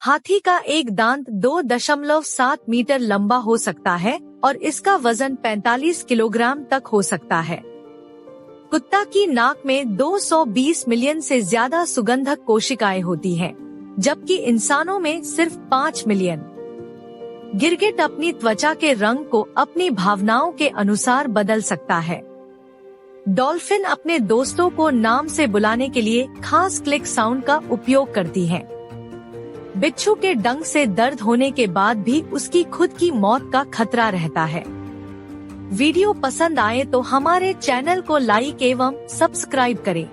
हाथी का एक दांत 2.7 मीटर लंबा हो सकता है और इसका वजन 45 किलोग्राम तक हो सकता है। कुत्ता की नाक में 220 मिलियन से ज्यादा सुगंधक कोशिकाएं होती हैं, जबकि इंसानों में सिर्फ 5 मिलियन। गिरगिट अपनी त्वचा के रंग को अपनी भावनाओं के अनुसार बदल सकता है। डॉल्फिन अपने दोस्तों को नाम से बुलाने के लिए खास क्लिक साउंड का उपयोग करती है। बिच्छू के डंक से दर्द होने के बाद भी उसकी खुद की मौत का खतरा रहता है। वीडियो पसंद आए तो हमारे चैनल को लाइक एवं सब्सक्राइब करें।